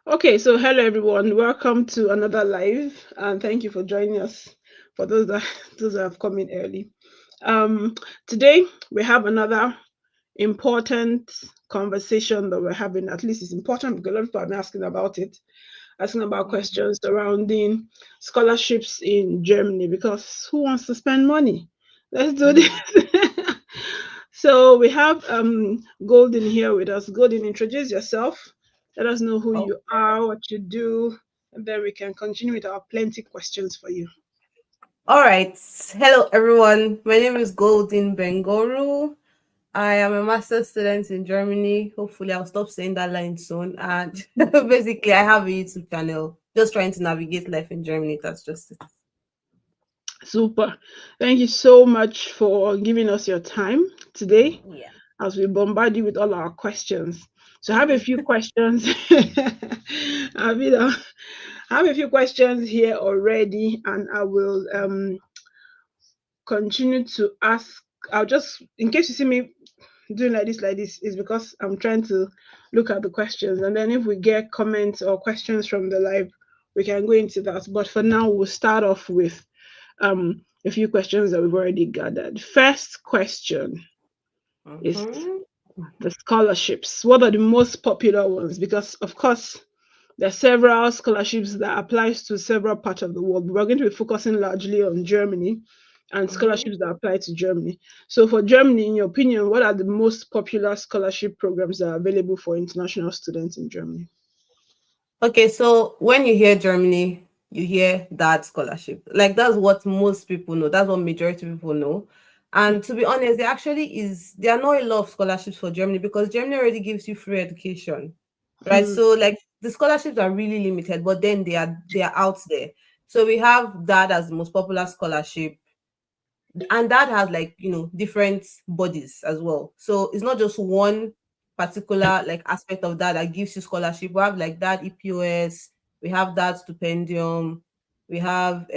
Okay, so hello everyone. Welcome to another live, and thank you for joining us. For those that those that have come in early, um, today we have another important conversation that we're having. At least it's important because a lot of people have been asking about it, asking about Mhm. questions surrounding scholarships in Germany. Because who wants to spend money? Let's do this. Mhm. So we have Golden here with us. Golden, introduce yourself. Let us know who you Okay. are, what you do, and then we can continue with our plenty questions for you. All right. Hello, everyone. My name is Golden Bengoru. I am a master's student in Germany. Hopefully, I'll stop saying that line soon. And basically, I have a YouTube channel just trying to navigate life in Germany. That's just it. Super. Thank you so much for giving us your time today Yeah. as we bombard you with all our questions. So I have a few questions. I mean, I have a few questions here already, and I will continue to ask. I'll just, in case you see me doing like this, is because I'm trying to look at the questions, and then if we get comments or questions from the live, we can go into that. But for now, we'll start off with a few questions that we've already gathered. First question is Mhm. the scholarships. What are the most popular ones? Because of course there are several scholarships that applies to several parts of the world. We're going to be focusing largely on Germany and Mhm. scholarships that apply to Germany. So for Germany, in your opinion, what are the most popular scholarship programs that are available for international students in Germany? Okay, so when you hear Germany, you hear that scholarship. Like that's what most people know. That's what majority of people know. And to be honest, there are not a lot of scholarships for Germany because Germany already gives you free education. Right? Hmm. So like the scholarships are really limited, but then they are out there. So we have that as the most popular scholarship, and that has like different bodies as well, so it's not just one particular like aspect of that gives you scholarship. We have like that EPOS, we have that stipendium, we have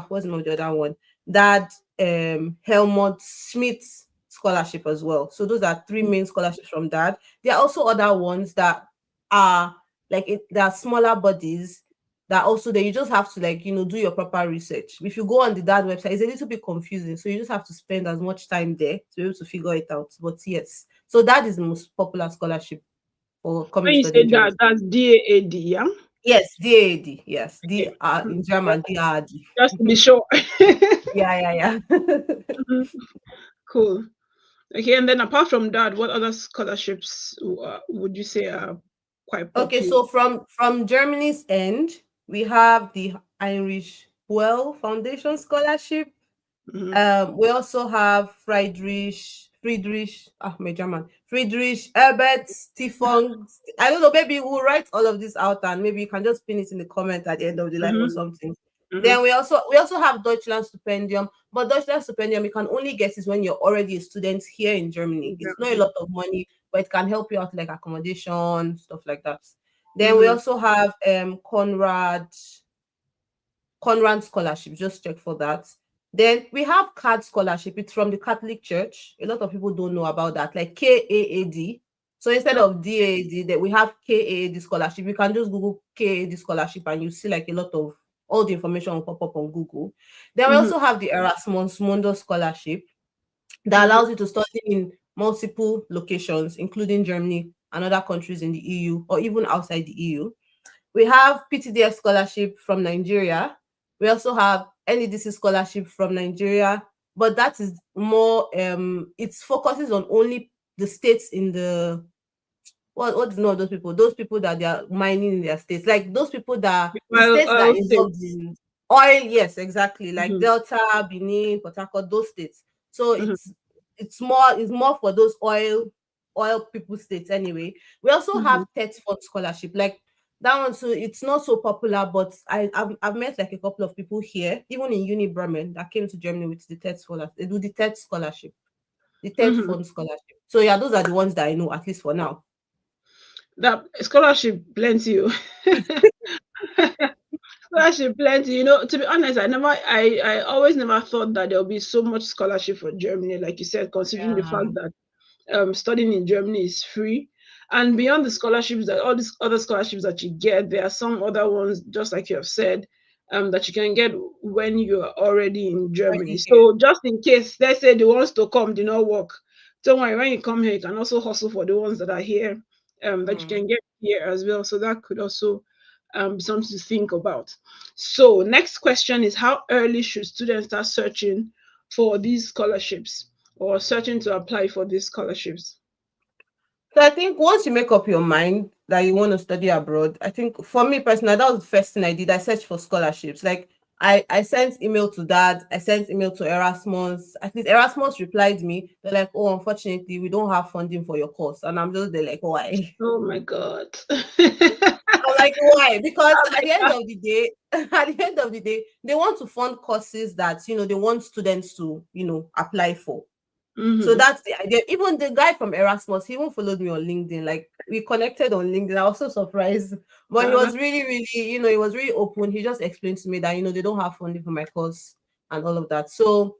what's the name of the other one, that Helmut Schmidt scholarship as well. So those are three main scholarships from that. There are also other ones that are there are smaller bodies that also then you just have to do your proper research. If you go on the dad website, it's a little bit confusing, so you just have to spend as much time there to be able to figure it out. But yes, so that is the most popular scholarship for coming When to you study say in Germany. that, that's DAAD, yeah? Yes, DAD. Yes, D Okay. in German, DAD. Just to be sure. Yeah, yeah. Mhm. Cool. Okay, and then apart from that, what other scholarships would you say are quite Okay, popular? so from Germany's end, we have the Heinrich Well Foundation Scholarship. Hmm. We also have my German, Friedrich Herbert Stefan. I don't know, maybe we'll write all of this out and maybe you can just pin it in the comment at the end of the life or Hmm. something. Hmm. Then we also have Deutschland Stipendium, but Deutschland Stipendium you can only get is when you're already a student here in Germany. It's not a Germany. lot of money, but it can help you out like accommodation, stuff like that. Then we Hmm. also have Conrad scholarship, just check for that. Then we have CAD scholarship. It's from the Catholic Church. A lot of people don't know about that, like KAAD. So instead of DAAD, that we have KAAD scholarship. You can just Google KAAD scholarship and you see like a lot of all the information will pop up on Google. Then we Hmm. also have the Erasmus Mundus scholarship that Hmm. allows you to study in multiple locations, including Germany and other countries in the EU or even outside the EU. We have PTDF scholarship from Nigeria. We also have NEDC scholarship from Nigeria, but that is more it focuses on only the states in the what is not those people? Those people that they are mining in their states, like those people that the states that Oil are involved states. in oil, yes, exactly, like Hmm. Delta, Benin, Port Harcourt, those states. So Hmm. it's more for those oil people states anyway. We also Hmm. have TET fund scholarship, like that one. So it's not so popular, but I've met like a couple of people here, even in Uni Bremen, that came to Germany with the TET scholarship. They do the TET scholarship, the TET Hmm. fund scholarship. So yeah, those are the ones that I know, at least for now. That scholarship plenty. Scholarship plenty. To be honest, I always never thought that there will be so much scholarship for Germany. Like you said, considering the Yeah. fact that studying in Germany is free, And beyond the scholarships, that all these other scholarships that you get, there are some other ones, just like you have said, that you can get when you are already in Germany. Already here. So just in case, let's say the ones to come do not work, don't worry. When you come here, you can also hustle for the ones that are here, that you Mm. can get here as well. So that could also be something to think about. So next question is, how early should students start searching for these scholarships or searching to apply for these scholarships? So I think once you make up your mind that you want to study abroad, I think for me personally, that was the first thing I did. I searched for scholarships. Like I sent email to dad, I sent email to Erasmus. At least Erasmus replied me. They're like, oh, unfortunately, we don't have funding for your course. And I'm just there like, why? Oh my God. I'm like, why? Because Oh at my the end God. of the day, at the end of the day, they want to fund courses that they want students to, apply for. So Mm-hmm. that's the idea. Even the guy from Erasmus, he even followed me on LinkedIn. Like we connected on LinkedIn. I was so surprised. But he was That's really, really, he was really open. He just explained to me that, they don't have funding for my course and all of that. So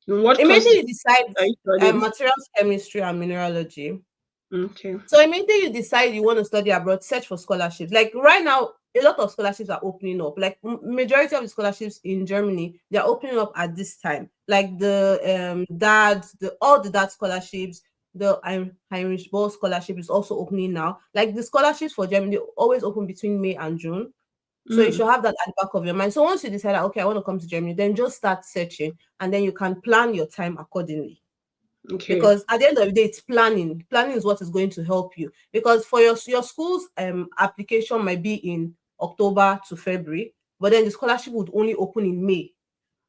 what courses immediately you decide are you studying? materials chemistry and mineralogy. Okay. So immediately you decide you want to study abroad, search for scholarships. Like right now, a lot of scholarships are opening up. Like majority of the scholarships in Germany, they're opening up at this time. Like the all the dad scholarships, the Heinrich Ball scholarship is also opening now. Like the scholarships for Germany always open between May and June. So you Mm, should have that at the back of your mind. So once you decide, that, okay, I want to come to Germany, then just start searching, and then you can plan your time accordingly, okay. because at the end of the day, it's planning is what is going to help you, because for your school's application might be in October to February, but then the scholarship would only open in May.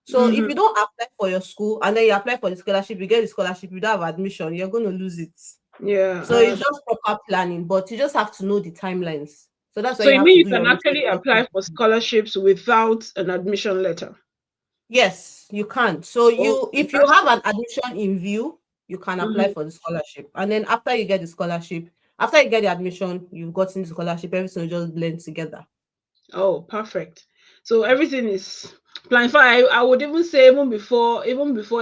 So if Mm-hmm. you don't apply for your school and then you apply for the scholarship, you get the scholarship, you don't have admission, you're going to lose it. Yeah. So it's just proper planning, but you just have to know the timelines. So that's why So you you have mean to you do can your research. actually apply for scholarships without an admission letter? Yes, you can. So Oh, if you have fantastic. an admission in view, you can apply Mm-hmm. for the scholarship. And then after you get the scholarship, after you get the admission, you've gotten the scholarship, everything will just blend together. Oh, perfect. So everything is planned. In fact, I would even say even before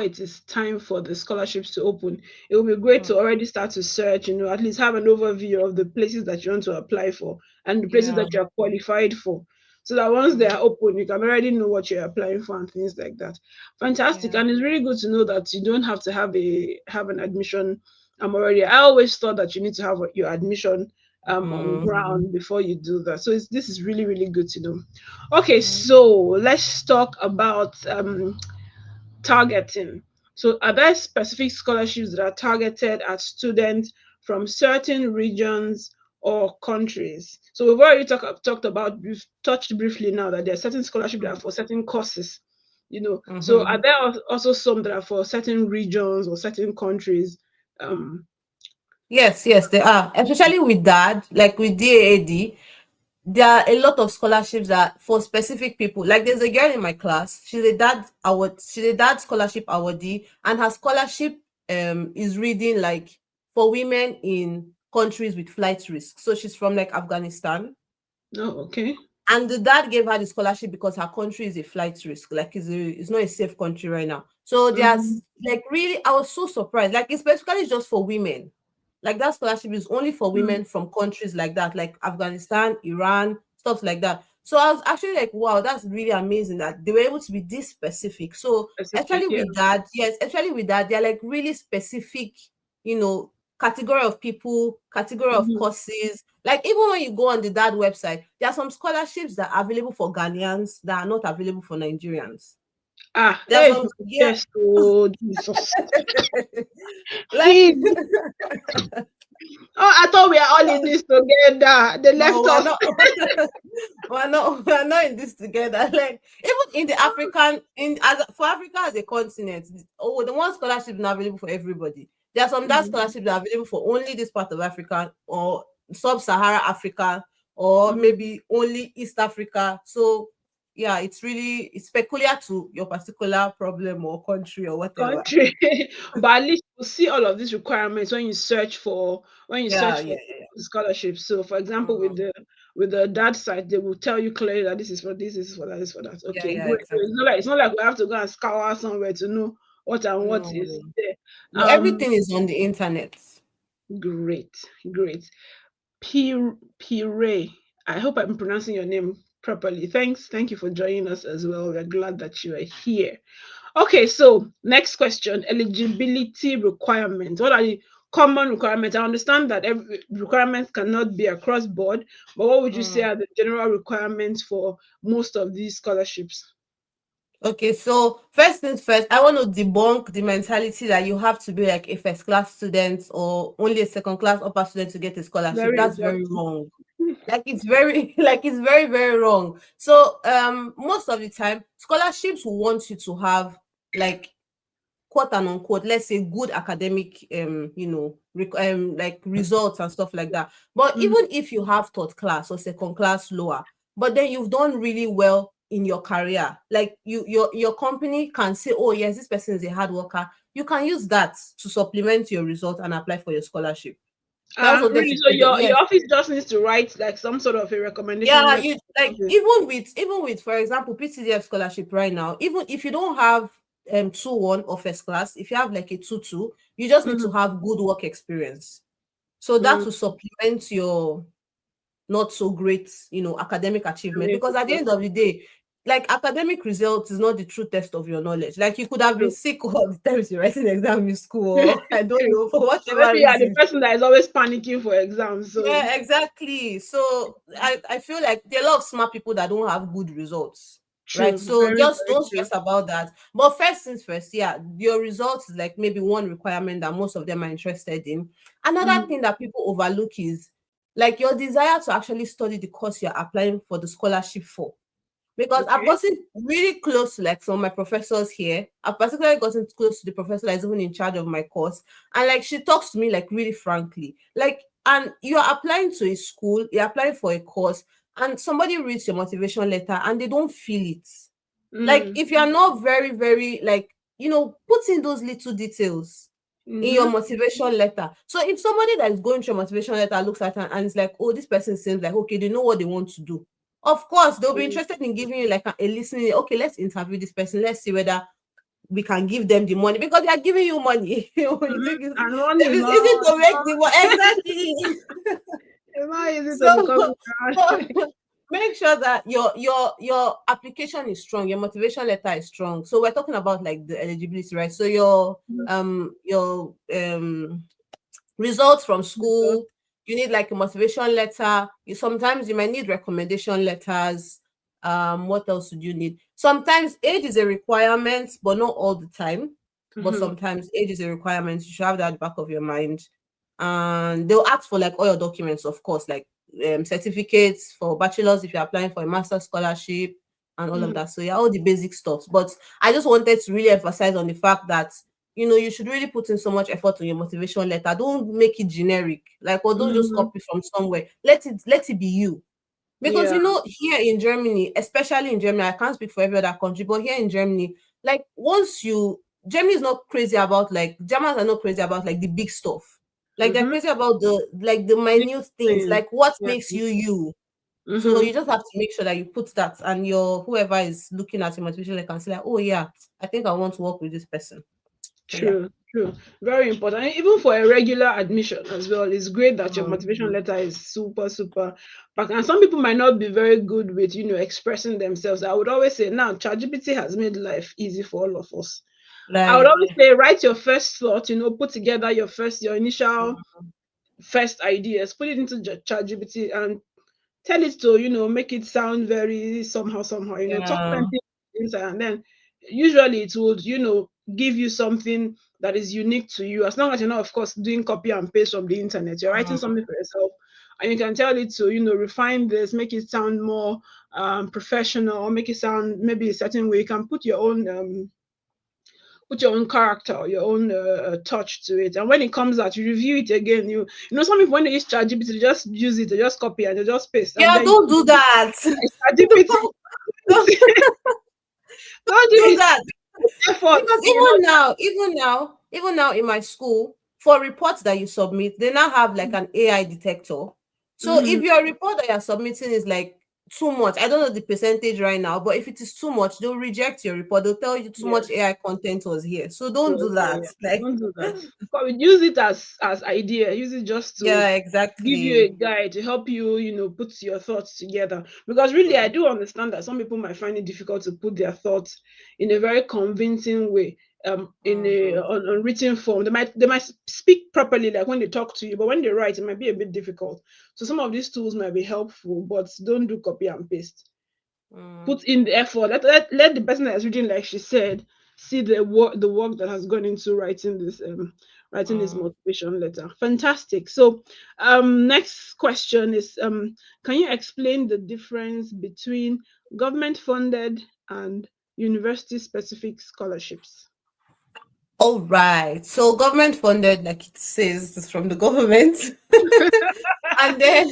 it is time for the scholarships to open, it would be great to Mm. already start to search, at least have an overview of the places that you want to apply for and the places Yeah. that you are qualified for. So that once they Mm. are open, you can already know what you're applying for and things like that. Fantastic. Yeah. And it's really good to know that you don't have to have an admission. Already. I always thought that you need to have your admission on Mm. ground before you do that. So this is really, really good to know. Okay, Mm. so let's talk about targeting. So are there specific scholarships that are targeted at students from certain regions or countries? So we've already talked about, we've touched briefly now that there are certain scholarships that are for certain courses. So are Mm-hmm. there also some that are for certain regions or certain countries? Um, Yes, yes, they are. Especially with that, like with DAAD, there are a lot of scholarships that for specific people. Like there's a girl in my class, she's a dad scholarship awardee, and her scholarship is reading like for women in countries with flight risk. So she's from like Afghanistan. oh, okay. And the dad gave her the scholarship because her country is a flight risk, like it's not a safe country right now. So Mhm. there's like really, I was so surprised. Like it's basically just for women. Like that scholarship is only for Mm, women from countries like that, like Afghanistan, Iran, stuff like that. So I was actually like, wow, that's really amazing that they were able to be this specific. So specific, especially yeah. with that, yes, especially with that, they're like really specific, you know, category of people, category of Mhm. courses. Like even when you go on the dad website, there are some scholarships that are available for Ghanaians that are not available for Nigerians. Ah, There are hey, some, yeah. yes, oh Jesus. Like Please. Oh, I thought we are all in this together. They no, left we're us. not we're not in this together. Like even in the African in as for Africa as a continent, oh the one scholarship is not available for everybody. There are some that Mhm, scholarships that are available for only this part of Africa or sub-Sahara Africa or mhm. maybe only East Africa. So yeah, it's peculiar to your particular problem or country or whatever. Country. But at least you see all of these requirements when you Yeah, search yeah, for yeah. scholarships. So for example, with Mhm. the dad side, they will tell you clearly that this is for that, this is for that. Yeah, Okay, yeah, great. So exactly. it's not like we have to go and scour somewhere to know what and what No. is there. No, everything is on the internet. Great, great. Pire. I hope I'm pronouncing your name properly. Thank you for joining us as well. We're glad that you are here. Okay, so next question: eligibility requirements. What are the common requirements? I understand that every requirements cannot be across board, but what would you say Mm. are the general requirements for most of these scholarships? Okay, so first things first, I want to debunk the mentality that you have to be like a first class student or only a second class upper student to get a scholarship. Very That's very important. wrong. Like it's very like it's very very wrong. So most of the time scholarships will want you to have like quote and unquote, let's say good academic like results and stuff like that. But Mm. even if you have third class or second class lower, but then you've done really well in your career, like your company can say, oh yes, this person is a hard worker, you can use that to supplement your result and apply for your scholarship. So I just wanted Really? to So say that your yes. office just needs to write like some sort of a recommendation Yeah, letter you or like something. even with for example PTDF scholarship right now, even if you don't have 2-1 or first class, if you have like a 2-2, you just need to Mhm. have good work experience. So that Mm. will supplement your not so great, academic I achievement. mean, Because at the end of the day, like academic results is not the true test of your knowledge. Like you could have been true. sick all the time you're writing exam in school, or I don't True. know, for Or whatever maybe you are the reason. person that is always panicking for exams. So Yeah, exactly. So I feel like there are a lot of smart people that don't have good results, right? true, So very, just very don't true. stress about that. But first things first, yeah, your results is like maybe one requirement that most of them are interested in. Another Mhm. thing that people overlook is like your desire to actually study the course you're applying for the scholarship for. Because I've Okay. gotten really close to like some of my professors here. I've particularly gotten close to the professor that is even in charge of my course. And like she talks to me like really frankly. Like, and you're applying to a school, you're applying for a course, and somebody reads your motivation letter and they don't feel it. Like Mm. if you're not very, very like, put in those little details in your Mhm. motivation letter. So if somebody that is going through a motivation letter looks at it and it's like, oh, this person seems like okay, they know what they want to do. Of course, they'll be Mm. interested in giving you like a listening. Okay, let's interview this person. Let's see whether we can give them the money because they are giving you money. You Mhm. think it's, And one if is it's not, easy to make the money, exactly. it's not easy to So, become. so make sure that your application is strong, your motivation letter is strong. So we're talking about like the eligibility, right? So your results from school, you need like a motivation letter. Sometimes you might need recommendation letters. What else would you need? Sometimes age is a requirement, but not all the time. But Mhm. sometimes age is a requirement. You should have that at the back of your mind. And they'll ask for like all your documents, of course, like certificates for bachelor's if you're applying for a master's scholarship and all of Mhm. that. So yeah, all the basic stuff. But I just wanted to really emphasize on the fact that you should really put in so much effort on your motivation letter. Don't make it generic, like, or don't just Mhm. copy from somewhere. Let it be you. Because Yeah. here in Germany, especially in Germany, I can't speak for every other country, but here in Germany, like Germany is not crazy about like Germans are not crazy about like the big stuff. Like they're Mhm. crazy about the Big minute things, things. like what Yeah. makes you you. So Mhm. you just have to make sure that you put that and your whoever is looking at your motivation like can say like, oh yeah, I think I want to work with this person. So yeah. True, true. Very important. And even for a regular admission as well, it's great that your Mm. motivation letter is super, super back. And some people might not be very good with, expressing themselves. I would always say now ChatGPT has made life easy for all of us. I would Like, always say write your first thought, put together your initial mm, first ideas, put it into ChatGPT and tell it to make it sound very somehow talk yeah. plenty inside, and then usually it would give you something that is unique to you, as long as you're not of course doing copy and paste from the internet. You're writing Mm. something for yourself, and you can tell it to refine this, make it sound more professional, make it sound maybe a certain way. You can put your own character, your own touch to it. And when it comes out, you review it again. Some people when they use ChatGPT, they just use it, they just copy and they just paste, and Yeah, then don't do that. ChatGPT, Don't don't give do it that. effort. Because even now in my school, for reports that you submit, they now have like an AI detector. So if Mhm. your report that you're submitting is like too much. I don't know the percentage right now, but if it is too much, they'll reject your report. They'll tell you too much Yes. AI content was here. So don't do Was that. Like, Don't do that. But we use it as idea. Use it just to yeah, give you a exactly. guide to help you, put your thoughts together. Because really, I do understand that some people might find it difficult to put their thoughts in a very convincing way. In a Mhm. on written form, they might speak properly, like when they talk to you, but when they write, it might be a bit difficult. So some of these tools might be helpful, but don't do copy and paste. Mm, Put in the effort. Let the person that's reading, like she said, see the work that has gone into writing this mm. motivation letter. Fantastic. So next question is, can you explain the difference between government funded and university specific scholarships? All right. So government funded, like it says, is from the government. And then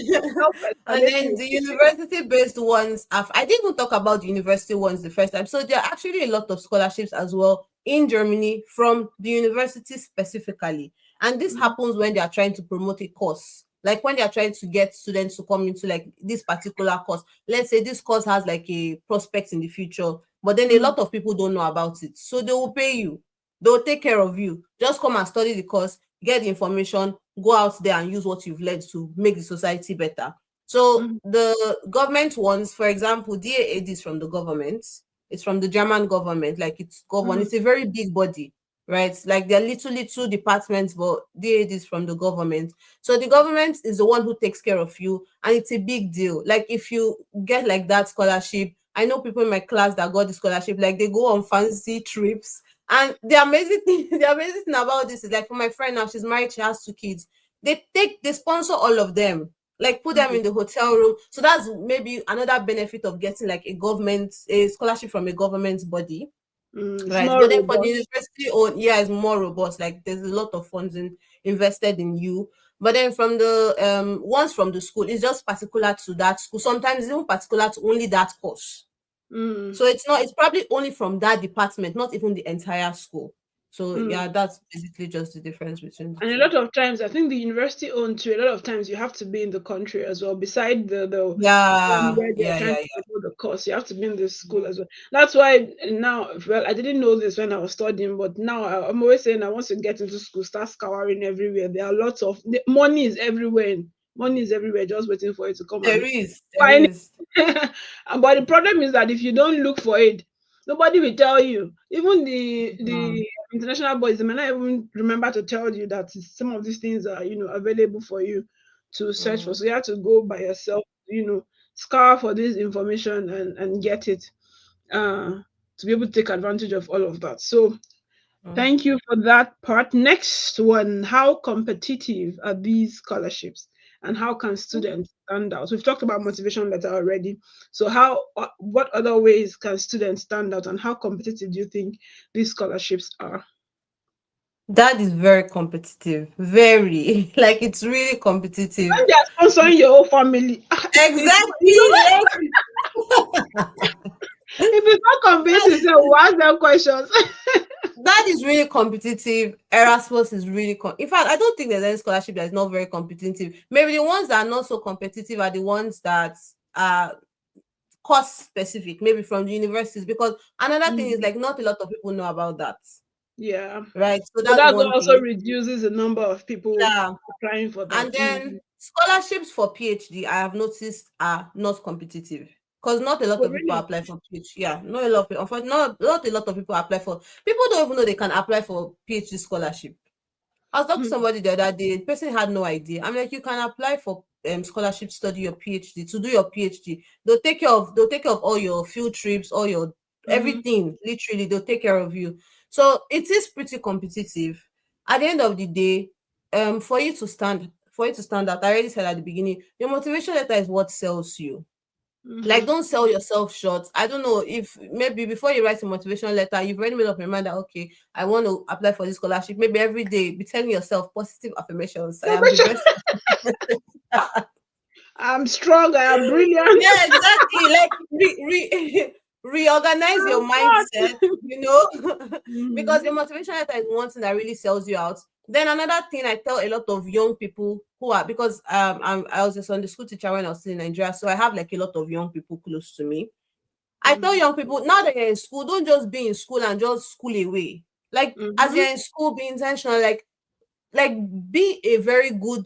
and then Self-explanatory. the university based ones I didn't even talk about the university ones the first time. So there are actually a lot of scholarships as well in Germany from the university specifically. And this Mm, happens when they are trying to promote a course. Like when they are trying to get students to come into like this particular course. Let's say this course has like a prospect in the future, but then a mm, lot of people don't know about it. So they will pay you. They'll take care of you. Just come and study the course, get the information, go out there and use what you've learned to make the society better. So mm, the government ones, for example, DAAD is from the government. It's from the German government. Like it's government. mm, It's a very big body, right? Like there are little departments, but DAAD is from the government. So the government is the one who takes care of you, and it's a big deal. Like if you get like that scholarship, I know people in my class that got the scholarship. Like they go on fancy trips, and the amazing thing, the amazing thing about this is like for my friend now, she's married, she has 2 kids. They sponsor all of them, like put them mm, in the hotel room. So that's maybe another benefit of getting like a scholarship from a government body, it's right? more But then for the robust. university own, yeah, it's more robust. Like there's a lot of funds invested in you. But then from the ones from the school, it's just particular to that school. Sometimes it's even particular to only that course. Mm, So it's probably only from that department, not even the entire school. So mm. yeah, that's basically just the difference between the And a two. lot of times, I think the university owned too. A lot of times, you have to be in the country as well. Beside the one Yeah, where they are yeah, trying yeah, to yeah. control the course, you have to be in the school Mhm. as well. That's why now, well, I didn't know this when I was studying, but now I'm always saying, I want to get into school, start scouring everywhere. There are lots of money is everywhere. Money is everywhere, just waiting for it to come There and is, there find is. it. But the problem is that if you don't look for it, nobody will tell you. Even Mhm. the international bodies, they may not even remember to tell you that some of these things are, available for you to search for. Mhm. So you have to go by yourself, scour for this information and get it, uh, to be able to take advantage of all of that. So Mhm. thank you for that part. Next one, how competitive are these scholarships and how can students stand out? We've talked about motivation letter already. So what other ways can students stand out and how competitive do you think these scholarships are? That is very competitive. Very. Like it's really competitive. When they are sponsoring your whole family, Exactly. if it's not convincing, Like so we'll ask them questions. that is really competitive. Erasmus is really in fact, I don't think there's any scholarship that is not very competitive. Maybe the ones that are not so competitive are the ones that are course specific, maybe from the universities, because another thing is Mm, like not a lot of people know about that. yeah. Right. So So that's that's what one also thing. reduces the number of people Yeah. applying for that. And then scholarships for PhD, I have noticed are not competitive. Because not a lot Oh, of people really? apply for PhD. Yeah, not a lot of people. Unfortunately, not a lot of people apply for. People don't even know they can apply for PhD scholarship. I was talking to Hmm. somebody the other day. The person had no idea. I'm like, you can apply for scholarship to study your PhD, to do your PhD. They'll take care of all your field trips, all your Mm-hmm. everything. Literally, they'll take care of you. So it is pretty competitive. At the end of the day, for you to stand out, I already said at the beginning, your motivation letter is what sells you. Like, Mm-hmm. don't sell yourself short. I don't know if maybe before you write a motivation letter, you've already made up your mind that okay, I want to apply for this scholarship. Maybe every day be telling yourself positive affirmations. I am the best. I'm strong. I am brilliant. Yeah, exactly. Like reorganize your I'm smart. mindset, Mhm. because your motivation letter is one thing that really sells you out. Then another thing I tell a lot of young people who are, because I was a Sunday school teacher when I was still in Nigeria, so I have like a lot of young people close to me. I tell young people, now that you're in school, don't just be in school and just school away. Like as Mm-hmm. you're in school, be intentional. Like be a very good,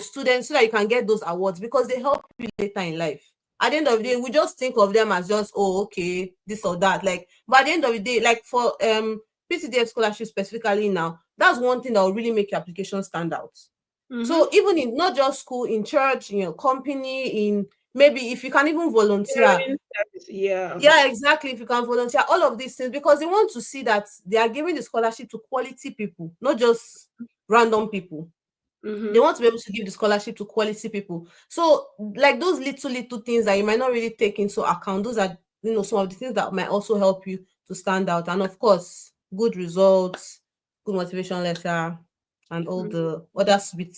student, so that you can get those awards, because they help you later in life. At the end of the day, we just think of them as just, oh, okay, this or that. Like, but at the end of the day, like for PTDF scholarship specifically now, that's one thing that will really make your application stand out. Mm-hmm. So even in not just school, in church, in your company, in maybe if you can even volunteer. Caring service, yeah. Yeah, exactly. If you can volunteer, all of these things, because they want to see that they are giving the scholarship to quality people, not just random people. They Mm-hmm. want to be able to give the scholarship to quality people. So, like those little things that you might not really take into account, those are, some of the things that might also help you to stand out. And of course, good results, good motivation letter, and all the other sweet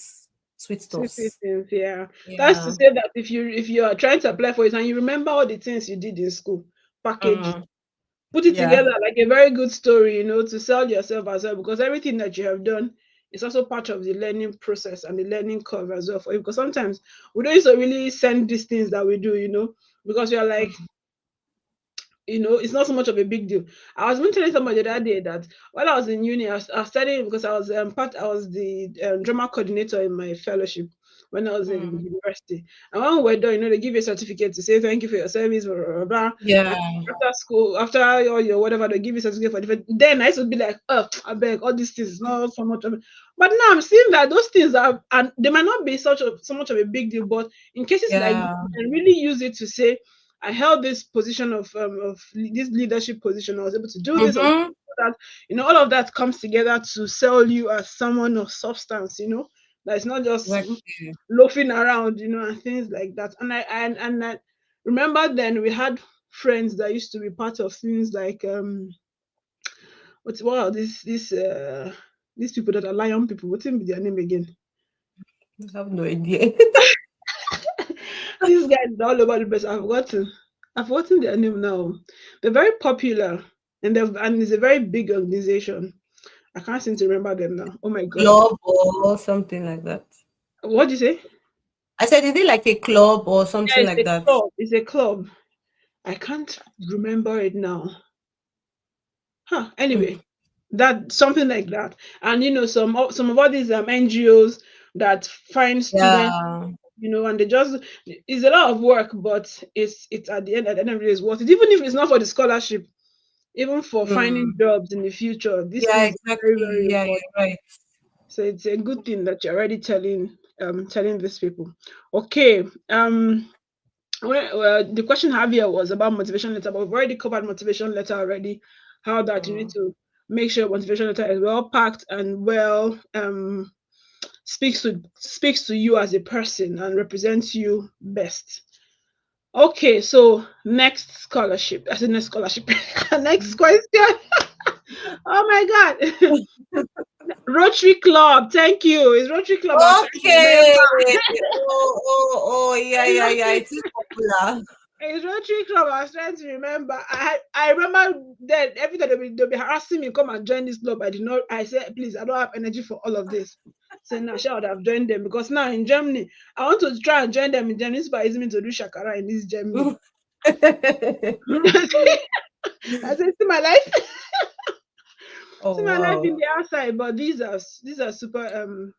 Sweet stuffs. things, yeah. That's to Yeah. say that if you are trying to apply for it and you remember all the things you did in school, package, Mm-hmm. put it Yeah. together like a very good story, to sell yourself as well. Because everything that you have done is also part of the learning process and the learning curve as well for you. Because sometimes we don't used to really send these things that we do, because we are like, it's not so much of a big deal. I was even telling somebody the other day that while I was in uni, I was studying because I was the drama coordinator in my fellowship when I was in Mm. university. And when we were done, they give you a certificate to say thank you for your service, blah, blah, blah, blah. Yeah. And after school, after all your whatever, they give you a certificate for different. Then I used to be like, oh, I beg, all these things is not so much of it. But now I'm seeing that those things are, and they might not be so much of a big deal, but in cases like this, Yeah. you can really use it to say, I held this position of this leadership position. I was able to do this or Mm-hmm. that. All of that comes together to sell you as someone of substance. That it's not just Exactly. loafing around. And things like that. And I remember then we had friends that used to be part of things like what these people that are lion people. What's their name again? I have no idea. These guys are all over the place. I've forgotten their name now. They're very popular, and it's a very big organization. I can't seem to remember them now. Oh my god. Club or something like that. What do you say? I said, is it like a club or Yeah, something it's like a that? club. It's a club. I can't remember it now. Huh. Mm. Anyway, that something like that. And some of all these NGOs that find students, Yeah. and they just it's a lot of work, but it's at the end of the day it's worth it. Even if it's not for the scholarship, even for finding Mm. jobs in the future, these Yeah, things are very, exactly. very Yeah, important. you're right. So it's a good thing that you're already telling these people. Okay. The question I have here was about motivation letter, but we've already covered motivation letter already. How that you need Mm. to make sure motivation letter is well packed and well speaks to you as a person and represents you best. Okay, so next scholarship. I said next scholarship. Next question. Oh my god. Rotary Club. Thank you. It's Rotary Club. I was trying to Okay. remember. Yeah, It's yeah, yeah. Rotary, It is popular. it's Rotary Club. I was trying to remember. I remember that every time they'll be harassing me, come and join this club. I did not. I said, please, I don't have energy for all of this. So now I would have joined them because now in Germany, I want to try and join them in Germany. It's by me to do shakara in this Germany. I said, see my life, see Oh my life in wow. the outside. But these are super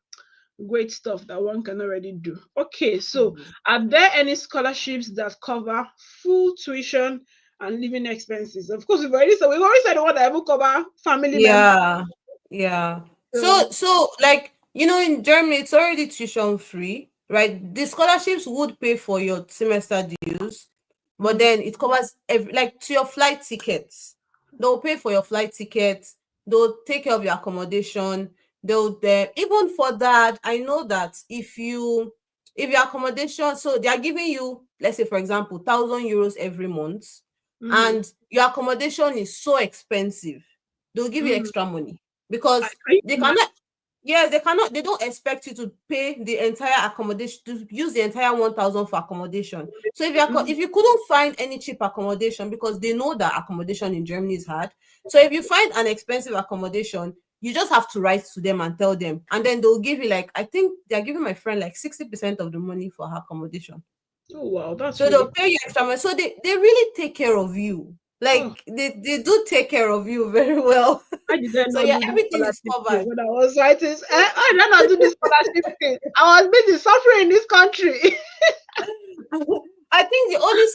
great stuff that one can already do. Okay, so Mm. are there any scholarships that cover full tuition and living expenses? Of course, we've already said the one that will cover family members. Yeah. Yeah. So, So like, in Germany it's already tuition free, right? The scholarships would pay for your semester dues, but mm, then it covers like to your flight tickets. They'll pay for your flight tickets, they'll take care of your accommodation, even for that, I know that if your accommodation, so they are giving you, let's say for example, 1,000 euros every month, mm, and your accommodation is so expensive, they'll give you mm. extra money, because Can you they imagine? cannot. Yes, they don't expect you to pay the entire accommodation, to use the entire 1,000 for accommodation. So Mm, if you couldn't find any cheap accommodation, because they know that accommodation in Germany is hard, so if you find an expensive accommodation, You just have to write to them and tell them, and then they'll give you like, I think they're giving my friend like 60% of the money for her accommodation. Oh wow, that's So really they'll pay you extra money. So they really take care of you. oh. Like they do take care of you very well. Why did I So not yeah, do this everything is scholarship thing covered. when I was writing? Why did I not do this scholarship thing? I was busy suffering in this country. I think the only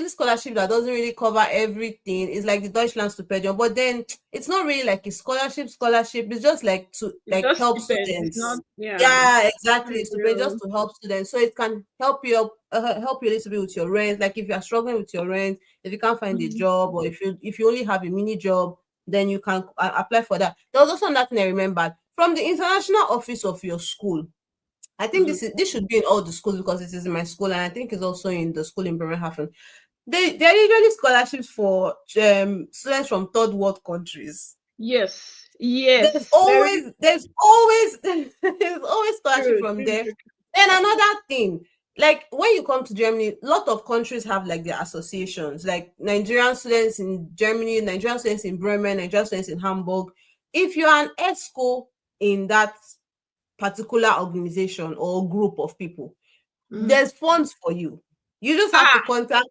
scholarship that doesn't really cover everything is like the Deutschlandstipendium, but then it's not really like a scholarship. It's just like to It's like just help stipend. It's not, students. yeah. Yeah, Not exactly. a It's stipend just real. to help students, so it can help you a little bit with your rent. Like if you are struggling with your rent, if you can't find a Mhm. job, or if you only have a mini job, then you can apply for that. There was also another thing I remembered from the international office of your school. I think Mhm. this should be in all the schools because it is in my school, and I think it's also in the school in Bremerhaven. There are usually scholarships for students from third world countries. Yes. There's Yes. Very always there's always there's always scholarship true. from True. there. True. Then another thing, like when you come to Germany, a lot of countries have like their associations, like Nigerian students in Germany, Nigerian students in Bremen, Nigerian students in Hamburg. If you're an ESCO in that particular organization or group of people, Mhm. there's funds for you. You just have to Ah. contact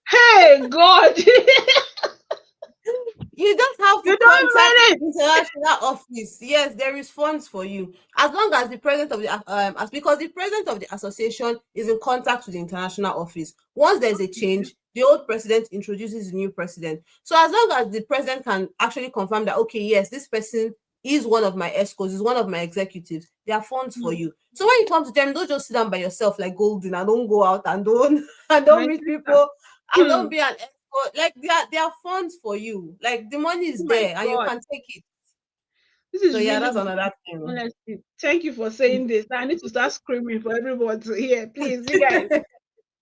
Hey God. You just have to You don't contact mean the it. international office. Yes, there is funds for you. As long as the president of the as because the president of the association is in contact with the international office. Once there's a change, the old president introduces the new president. So as long as the president can actually confirm that, okay, yes, this person is one of my escorts, is one of my executives, there are funds for Mhm. you. So when you come to them, don't just sit down by yourself like golden and don't go out and don't and My don't meet sister. people and Hmm. don't be an but like there are funds for you. Like the money Oh is my there and you God. can take it. This So is yeah, really that's good. another thing. Honestly. Thank you for saying this. I need to start screaming for everyone to hear. Please, you guys.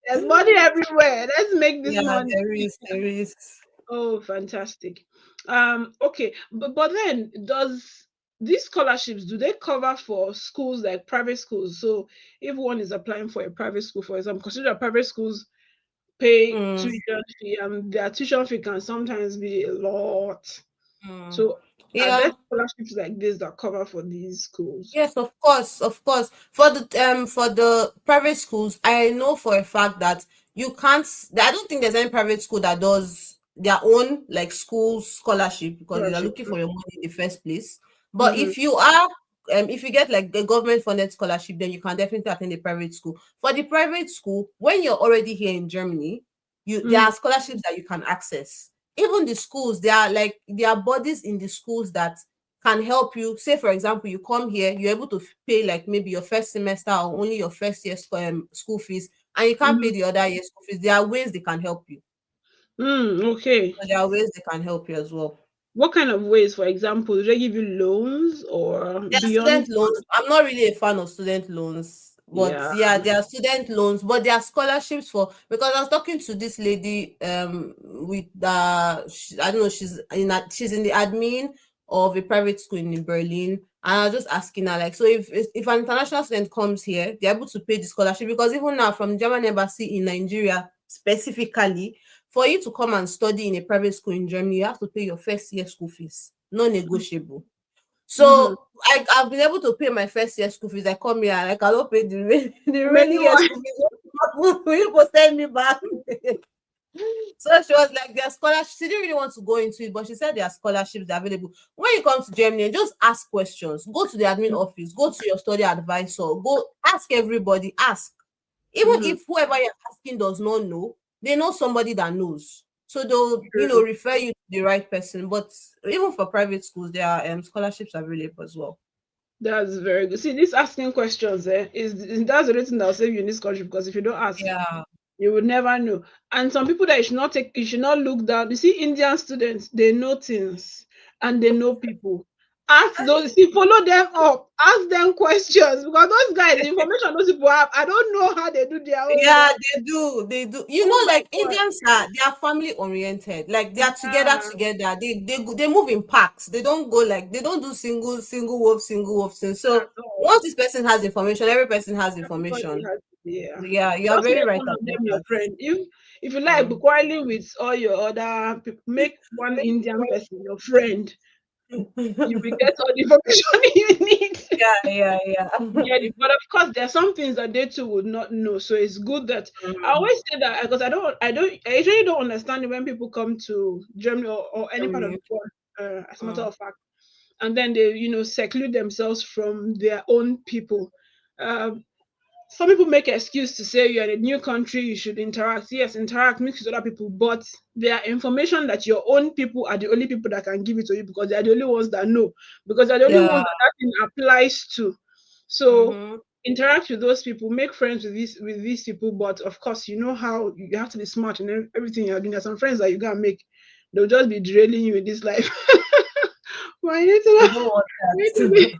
There's money everywhere. Let's make this Yeah, money. there is. Oh, fantastic. Okay, but then does these scholarships do they cover for schools like private schools? So if one is applying for a private school, for example, consider private schools pay Mm, tuition fee, and their tuition fee can sometimes be a lot. mm. So are there Yeah. scholarships like this that cover for these schools? Yes, of course, of course. For the private schools, I know for a fact that you can't. I don't think there's any private school that does their own like school scholarship because they are Scholarship. looking for your money in the first place. But Mm-hmm. if you get like the government funded scholarship, then you can definitely attend a private school. For the private school, when you're already here in Germany, there Mm-hmm. are scholarships that you can access. Even the schools, there are bodies in the schools that can help you. Say, for example, you come here, you're able to pay like maybe your first semester or only your first year school fees, and you can't pay the other year school fees. There are ways they can help you. Okay. So there are ways they can help you as well. What kind of ways, for example, do they give you loans or There are beyond student loans. I'm not really a fan of student loans, but yeah. yeah, there are student loans, but there are scholarships for because I was talking to this lady with I don't know, she's in the admin of a private school in Berlin, and I was just asking her like, so if an international student comes here, they're able to pay the scholarship because even now from the German embassy in Nigeria specifically, for you to come and study in a private school in Germany, you have to pay your first year school fees, non negotiable. Mm-hmm. So I've been able to pay my first year school fees. I come here and I cannot pay the Many remaining year more. school fees. Will you go send me back? So she was like, there are scholarships. She didn't really want to go into it, but she said there are scholarships that are available. When you come to Germany, just ask questions. Go to the admin office. Go to your study advisor. Go ask everybody. Ask. Even Mm-hmm. if whoever you're asking does not know, they know somebody that knows. So they'll, True. refer you to the right person. But even for private schools, there are scholarships available as well. That's very good. See, this asking questions is that's the reason that'll save you in this country because if you don't ask, Yeah. you would never know. And some people that you should not look down. You see, Indian students, they know things and they know people. Ask those, see, follow them up, ask them questions because those guys, the information those people have, I don't know how they do their own, Yeah, but they do. They do. oh my Like god, Indians they are family oriented. Like they are together yeah, together. They move in packs. They don't go like they don't do single wolf thing. So at all. once this person has information, every person has Everybody information. has to be here. Yeah, you are Just very make right one of about them your that. friend. If you like be Mm. quarreling with all your other people, make one Indian person your friend. You will get all the information you need. Yeah. Yeah, but of course there are some things that they too would not know. So it's good that I Mhm. always say that because I usually don't understand it when people come to Germany or any part of Germany. the world, as a matter Mm. of fact, and then they seclude themselves from their own people. Um, some people make excuse to say you're in a new country, you should interact. Yes, interact, mix with other people, but there are information that your own people are the only people that can give it to you because they are the only ones that know, because they're the only Yeah. ones that thing applies to. So Mm-hmm. interact with those people, make friends with these people, but of course, you know how you have to be smart in everything you're doing. There's some friends that you gotta make, they'll just be derailing you in this life. Well, you need to I know, don't want you need to be that.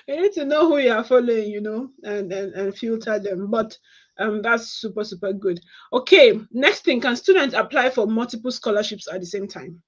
you need to know who you are following, and filter them. But that's super, super good. Okay, next thing, can students apply for multiple scholarships at the same time?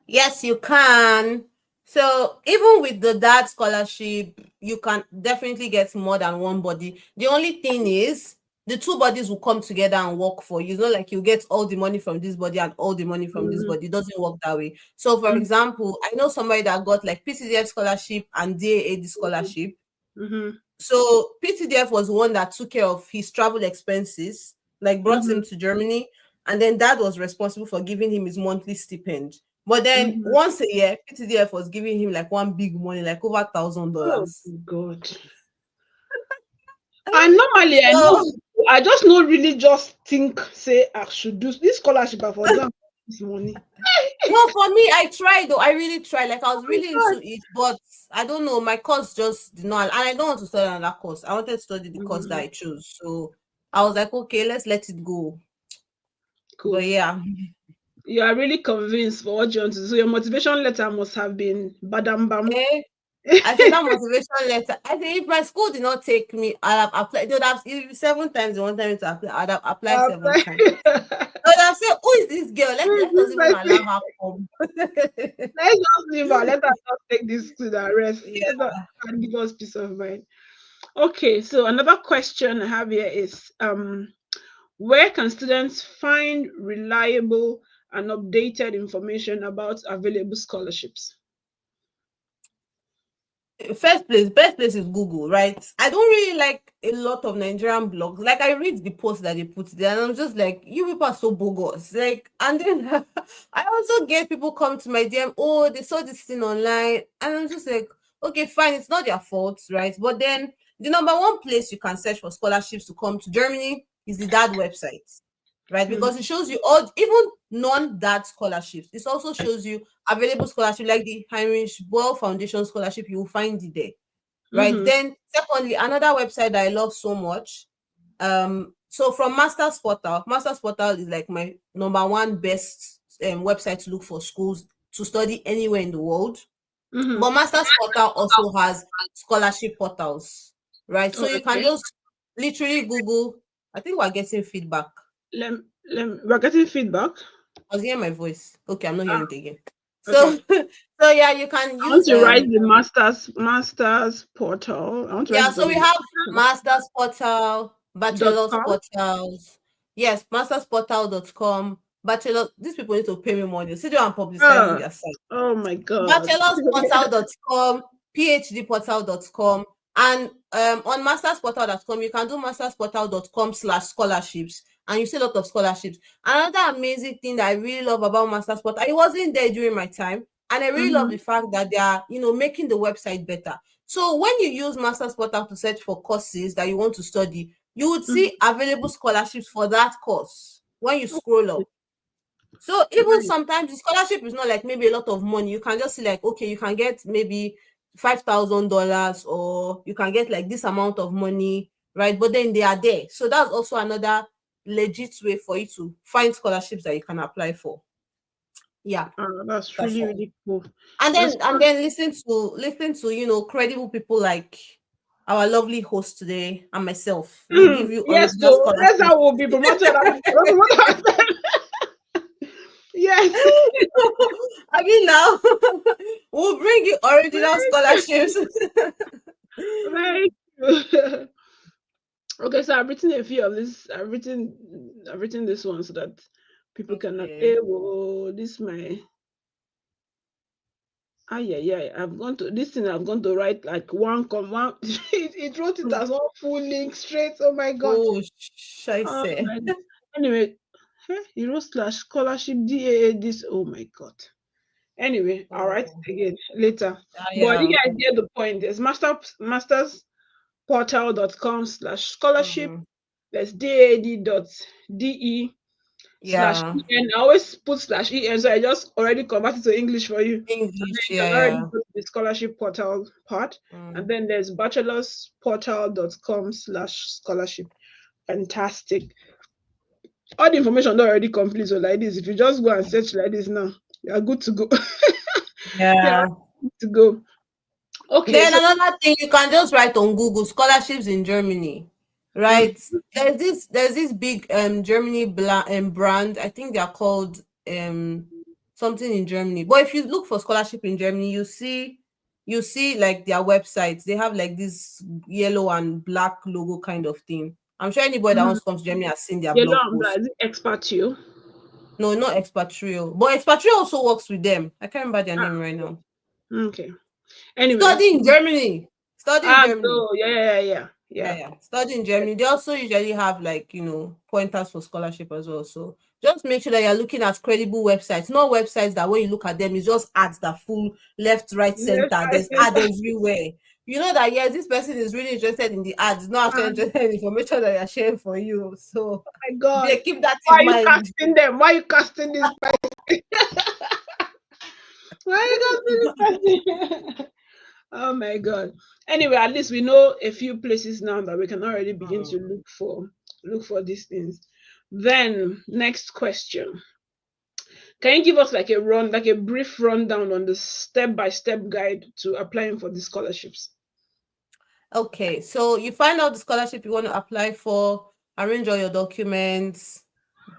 Yes, you can. So even with the dad scholarship, you can definitely get more than one body. The only thing is the two bodies will come together and work for you. It's not like you get all the money from this body and all the money from this Mm-hmm. body. It doesn't work that way. So for example, I know somebody that got like PTDF scholarship and DAAD scholarship. Mm-hmm. So PTDF was the one that took care of his travel expenses, like brought him Mm-hmm. to Germany, and then dad was responsible for giving him his monthly stipend. But then Mm-hmm. once a year, PTDF was giving him like one big money, like over Oh $1,000. God. And normally I know So I just not really just think say I should do this scholarship I for them this money. well, for me, I tried though. I really tried. Like I Oh was my really God. into it, but I don't know. My course just did not, and I don't want to study another course. I wanted to study the course that Mm-hmm. I chose. So I was like, okay, let's let it go. But Cool. yeah. You are really convinced for what you want to do. So your motivation letter must have been badam bam. Eh, I said that motivation letter. I think if my school did not take me, I'd have applied. They would have if 7 times they wanted me to apply. I'd have applied 7 times. They would have said, "Who is this girl? Who is Let us this even allow person? her come." Let's just leave her. Let her just take this to the rest. Yeah. Let her and give us peace of mind. Okay, so another question I have here is where can students find reliable and updated information about available scholarships? Best place is Google, right? I don't really like a lot of Nigerian blogs. Like I read the posts that they put there, and I'm just like, you people are so bogus. Like, and then I also get people come to my DM, oh, they saw this thing online, and I'm just like, okay, fine, it's not their fault, right? But then the number one place you can search for scholarships to come to Germany is the DAD website, right? Mhm, Because it shows you all, even non-DAD scholarships. It also shows you available scholarship like the Heinrich Boll Foundation scholarship. You will find it there, right? mhm, Then, secondly, another website that I love so much. So from Masters Portal is like my number one best website to look for schools to study anywhere in the world. mhm. But Masters Portal also has scholarship portals, right? So Oh, you can okay. just literally Google. I think we're getting feedback. Let, we're getting feedback. I was hearing my voice. Okay, I'm not hearing Ah, it again. okay. So, so yeah, you can I want use to write the masters portal. I want to write yeah. it on So we the have masters portal, dot bachelor's com. portals. Yes, mastersportal.com. Bachelor, these people need to pay me money. See, they are publicizing Oh, their site. oh my God. Bachelorsportal.com, phdportal.com, and on mastersportal.com, you can do mastersportal.com/scholarships, and you see a lot of scholarships. Another amazing thing that I really love about Masters Portal, I wasn't there during my time, and I really love the Mhm, fact that they are, making the website better. So when you use Masters Portal to search for courses that you want to study, you would mhm. see available scholarships for that course when you scroll up. So even Nice. sometimes the scholarship is not like maybe a lot of money. You can just see like, okay, you can get maybe $5,000 or you can get like this amount of money, right? But then they are there. So that's also another legit way for you to find scholarships that you can apply for. Yeah, That's that's really, all. really cool. And That's then and then listen to credible people like our lovely host today and myself will give you yes, original so that's scholarships. how we'll be promoted. We'll be promoted ourselves. Yes. I mean now we'll bring you original scholarships. Very true. Okay, so I've written a few of this. I've written this one so that people cannot. Okay. Hey, whoa, this my Yeah. I've gone to this thing. I've gone to write like one. It wrote it as one full link straight. Oh my god. Oh, Oh scheiße. my god. Anyway, he wrote slash scholarship DAA this. Oh my god. Anyway, I'll write Oh, it again later. But you yeah. guys get the point. There's mastersportal.com/scholarship. Mhm. There's DAD.de slash Yeah. en. I always put slash en, so I just already converted to English for you. And then English, you yeah, can already yeah. go to the scholarship portal part. And Mm. then there's bachelorsportal.com/scholarship. Fantastic. All the information not already complete. So like this, if you just go and search like this now, you're good to go. You're Yeah. good to go. Okay, Then so another thing, you can just write on Google scholarships in Germany, mm, right? There's this big Germany brand. I think they are called something in Germany. But if you look for scholarship in Germany, you see like their websites. They have like this yellow and black logo kind of thing. I'm sure anybody that mm, wants to come to Germany has seen their yellow blog and black, post. is it expert you? No, not Expatrio, but Expatrio also works with them. I can't remember their Ah, name right now. okay. Anyway, Study in Germany. Study in Germany. no, yeah. Yeah. Study in Germany. They also usually have like, pointers for scholarship as well. So just make sure that you're looking at credible websites, not websites that when you look at them, it's just ads that full left, right, Left, center. right, There's ad center. everywhere. You know that yes, this person is really interested in the ads, not actually And interested in the information that you're sharing for you. So my God, keep that why in are you mind. casting them? Why are you casting this person? Why are you casting this person? Oh my God. Anyway, at least we know a few places now that we can already begin to look for these things. Then next question. Can you give us like a brief rundown on the step-by-step guide to applying for the scholarships? Okay, so you find out the scholarship you want to apply for, arrange all your documents,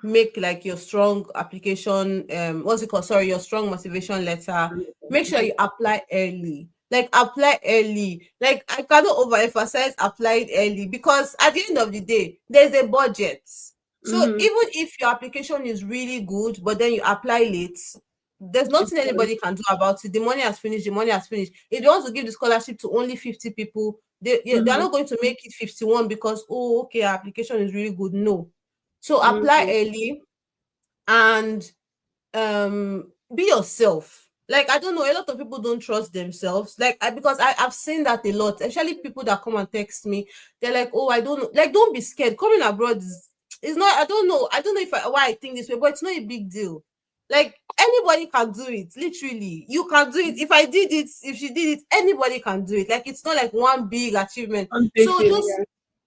make like your strong application, what's it called? Sorry, your strong motivation letter. Make sure you apply early. Like apply early. Like I cannot overemphasize applying early because at the end of the day, there's a budget. So Mm-hmm. even if your application is really good, but then you apply late, there's It's nothing done. anybody can do about it. The money has finished. The money has finished. If they want to give the scholarship to only 50 people, they're Mm-hmm. not going to make it 51 because, oh, okay, our application is really good. No. So apply Mm-hmm. early and be yourself. Like I don't know, a lot of people don't trust themselves. Like because I've seen that a lot, especially people that come and text me. They're like, oh, I don't know. Like, don't be scared. Coming abroad is not. I don't know if why I think this way, but it's not a big deal. Like anybody can do it. Literally, you can do it. If I did it, if she did it, anybody can do it. Like it's not like one big achievement. On big So thing, just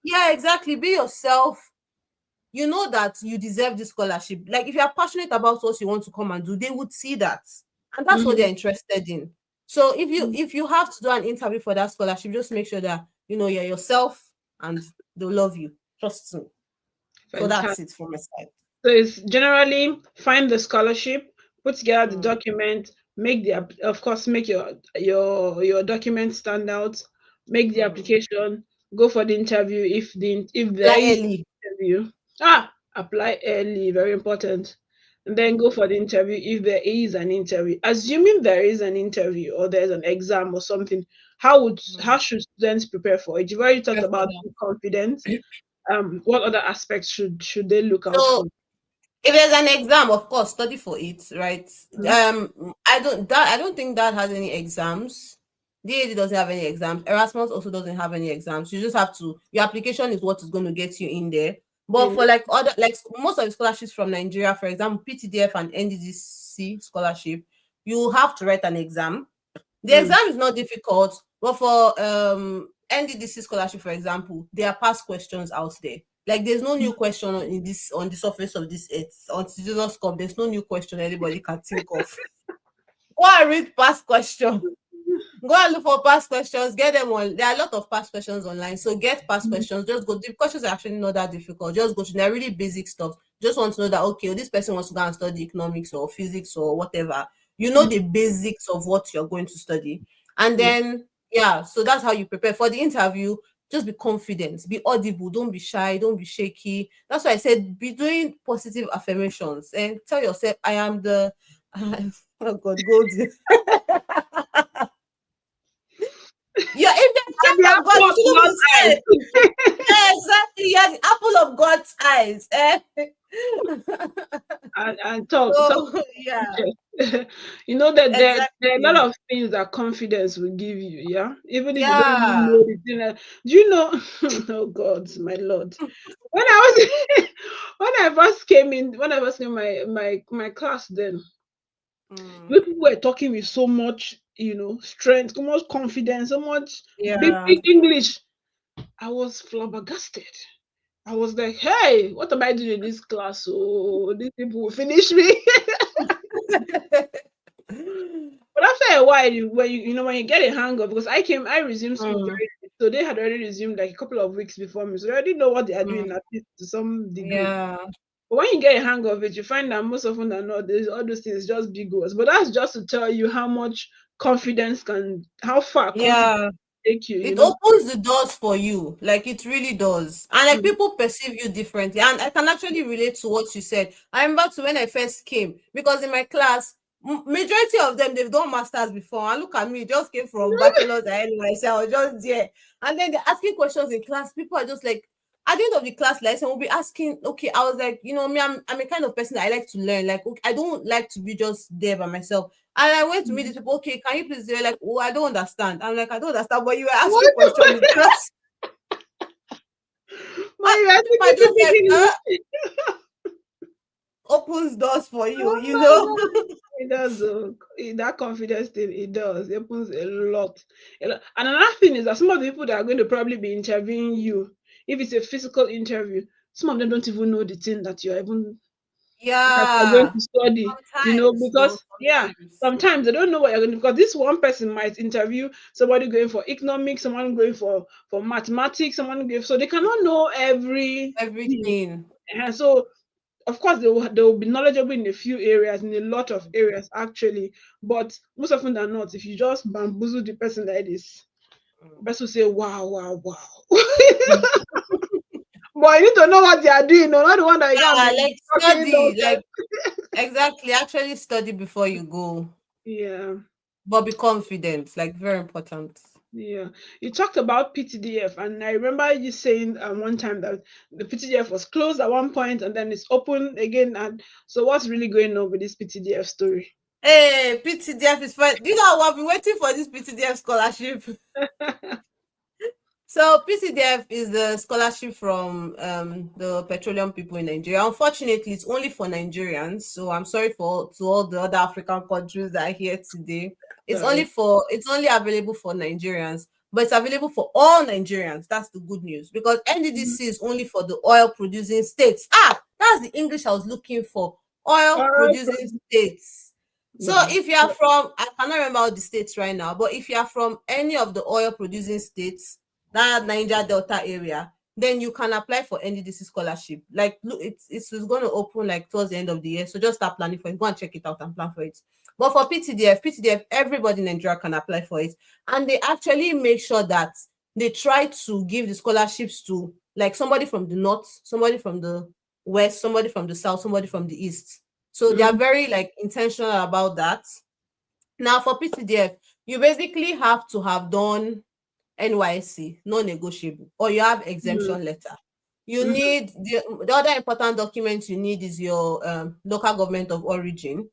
yeah, exactly. Be yourself. You know that you deserve this scholarship. Like if you are passionate about what you want to come and do, they would see that. And yeah. that's what they're interested in. So if you have to do an interview for that scholarship, just make sure that you're yourself and they'll love you. Trust me. So that's Fantastic. it from my side. So it's generally find the scholarship, put together the Mm, document, of course make your document stand out, make the mm. application, go for the interview if there Apply is early. interview. Apply early, very important. And then go for the interview if there is an interview. Assuming there is an interview or there's an exam or something, how Mm. should students prepare for it? You've already talked Prepare for about that. being confident. What other aspects should they look out So for? if there's an exam, of course, study for it, right? Mhm. I don't think that has any exams. DAD doesn't have any exams. Erasmus also doesn't have any exams. You just have to. Your application is what is going to get you in there. But In for like other, like most of the scholarships from Nigeria, for example, PTDF and NDDC scholarship, you have to write an exam. The mm, exam is not difficult, but for NDDC scholarship, for example, there are past questions out there. Like there's no new question on the surface of this earth until Jesus come. There's no new question anybody can think of. Go and read past question. Go and look for past questions. Get them on. There are a lot of past questions online. So get past mm, questions. Just go. The questions are actually not that difficult. Just go to. They're really basic stuff. Just want to know that okay, this person wants to go and study economics or physics or whatever. You know mm, the basics of what you're going to study, and mm. then yeah. So that's how you prepare for the interview. Just be confident. Be audible. Don't be shy. Don't be shaky. That's why I said be doing positive affirmations and tell yourself, "I am the." Oh God, go. Yeah, if you're a And the child of God, apple you of shouldn't be God's scared. eyes. Yeah, exactly. You're the apple of God's eyes. And talk So yeah, you know that there are a lot exactly. of things that confidence will give you, yeah, even if you don't even Yeah. know the thing. Do you know? Oh God, my Lord! When I was when I first came my class, then Mm, people were talking with so much, strength, so much confidence, so much big yeah. big English. I was flabbergasted. I was like, hey, what am I doing in this class? Oh, these people will finish me. But after a while, when you get a hang of, because I resumed school Mm, very late, so they had already resumed like a couple of weeks before me, so they already know what they are mm, doing at least to some degree. yeah. But when you get a hang of it, you find that most often than not, there's all those things just big words. But that's just to tell you how far confidence Yeah. take you. It opens the doors for you, like it really does. And like Mm. people perceive you differently, and I can actually relate to what you said. I remember to when I first came, because in my class, majority of them, they've done masters before, and look at me, just came from bachelor's. I was just there, and then they're asking questions in class. People are just like, at the end of the class lesson, we'll be asking, okay, I was like, me, I'm a kind of person that I like to learn. Like, okay, I don't like to be just there by myself. And I went to meet these people. Okay, can you please? They're like, oh, I don't understand. I'm like, I don't understand. But you were asking What? questions in class. My you are I speaking to just big like, English. opens doors for you, you know. Oh, it does. That confidence thing, it does. It opens a lot. And another thing is that some of the people that are going to probably be interviewing you, if it's a physical interview, some of them don't even know the thing that you're going Yeah. to study. Sometimes, though, Because yeah, sometimes. sometimes they don't know what you're going to. Because this one person might interview somebody going for economics, someone going for mathematics, someone going, so they cannot know everything. Everything. And so of course they will be knowledgeable in a few areas, in a lot of areas actually, but most often than not, if you just bamboozle the person like this, the person will say wow, wow, wow. Mm. But you need to know what they are doing, no, not the one that you can Yeah, be like talking study, nonsense. like exactly. Actually study before you go. Yeah. But be confident, like very important. Yeah, you talked about PTDF, and I remember you saying one time that the PTDF was closed at one point and then it's open again. And so, what's really going on with this PTDF story? Hey, PTDF is fine. Do you know what? I've been waiting for this PTDF scholarship. So PTDF is the scholarship from the petroleum people in Nigeria. Unfortunately, it's only for Nigerians. So I'm sorry for to all the other African countries that are here today. Sorry. It's only available for Nigerians, but it's available for all Nigerians. That's the good news, because Mhm. NDDC is only for the oil producing states. Ah, that's the English I was looking for. Oil All right. producing states. So Wow. if you are from, I cannot remember all the states right now, but if you are from any of the oil producing states, that Naija Delta area, then you can apply for NDDC scholarship. Like, look, it's going to open like towards the end of the year. So just start planning for it. Go and check it out and plan for it. But for PTDF, everybody in Nigeria can apply for it. And they actually make sure that they try to give the scholarships to like somebody from the north, somebody from the west, somebody from the south, somebody from the east. So they are Mhm. very like intentional about that. Now for PTDF, you basically have to have done NYC, non-negotiable, or you have Mhm. exemption letter. You Mhm. need the other important document you need is your local government of origin.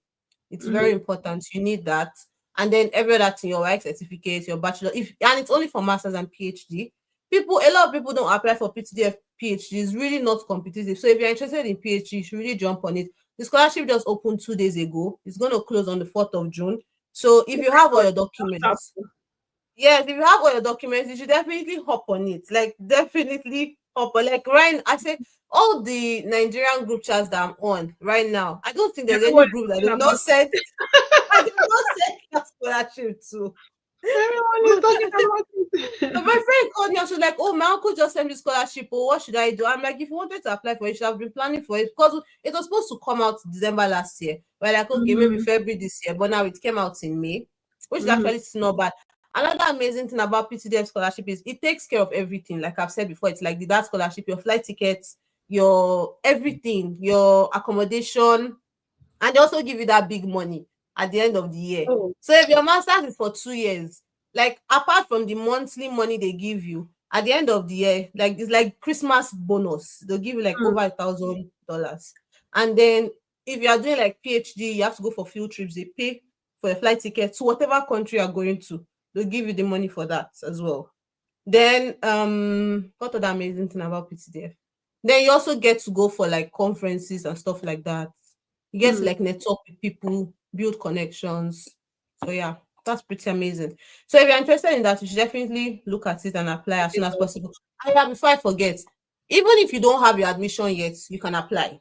It's very Mhm. important. You need that. And then every other thing, your work certificate, your bachelor, if and it's only for masters and PhD. A lot of people don't apply for PTDF PhD. It's really not competitive. So if you're interested in PhD, you should really jump on it. The scholarship just opened 2 days ago. It's going to close on the 4th of June. So if Oh you my have all God, your stop. documents, yes, if you have all your documents, you should definitely hop on it. Like definitely hop on. Like right, I say all the Nigerian group chats that I'm on right now. I don't think there's any Everyone group is that talking they've not about sent. I did not send that scholarship to. everyone is talking about So my it. friend called me and she was like, "Oh, my uncle just sent me scholarship. Oh, what should I do?" I'm like, "If you wanted to apply for it, you should have been planning for it because it was supposed to come out December last year. We're like, okay, maybe Mhm. February this year, but now it came out in May, which is Mhm. actually not bad." Another amazing thing about PTDF scholarship is it takes care of everything. Like I've said before, it's like the that scholarship, your flight tickets, your everything, your accommodation, and they also give you that big money at the end of the year. Oh. So if your master's is for 2 years, like apart from the monthly money they give you, at the end of the year, like it's like Christmas bonus. They'll give you like Mm. over $1,000. And then if you are doing like PhD, you have to go for field trips. They pay for a flight ticket to whatever country you're going to. They'll give you the money for that as well. Then what other amazing thing about PTDF? Then you also get to go for like conferences and stuff like that. You get to Mm. like network with people, build connections. So yeah, that's pretty amazing. So if you're interested in that, you should definitely look at it and apply as soon as possible. And yeah, before I forget, even if you don't have your admission yet, you can apply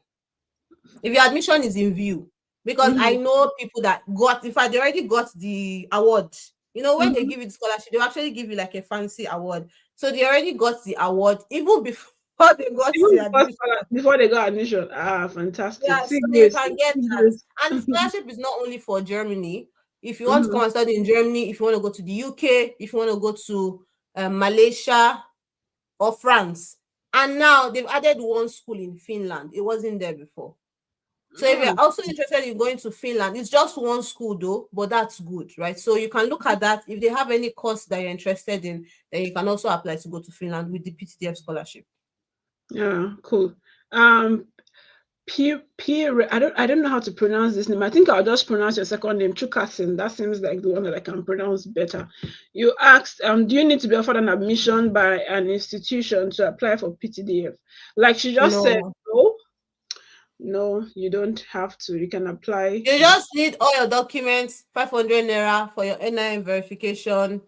if your admission is in view. Because I Mhm. know people that got, in fact, they already got the award. You know, when they Mhm. give you the scholarship, they actually give you like a fancy award. So they already got the award even before they got Even the before admission. before they got admission. Ah, fantastic. Yeah, See so you grace. can get See that. grace. And the scholarship is not only for Germany. If you want to come Mhm. and study in Germany, if you want to go to the UK, if you want to go to Malaysia or France, and now they've added one school in Finland. It wasn't there before. So if you're Mm. also interested in going to Finland, it's just one school though, but that's good, right? So you can look at that. If they have any course that you're interested in, then you can also apply to go to Finland with the PTDF scholarship. Yeah, cool. Um, I don't know how to pronounce this name. I think I'll just pronounce your second name, Chukasin. That seems like the one that I can pronounce better. You asked, do you need to be offered an admission by an institution to apply for PTDF? Like she just said, No, no, no, you don't have to. You can apply. you just need all your documents, 500 naira for your NIN verification,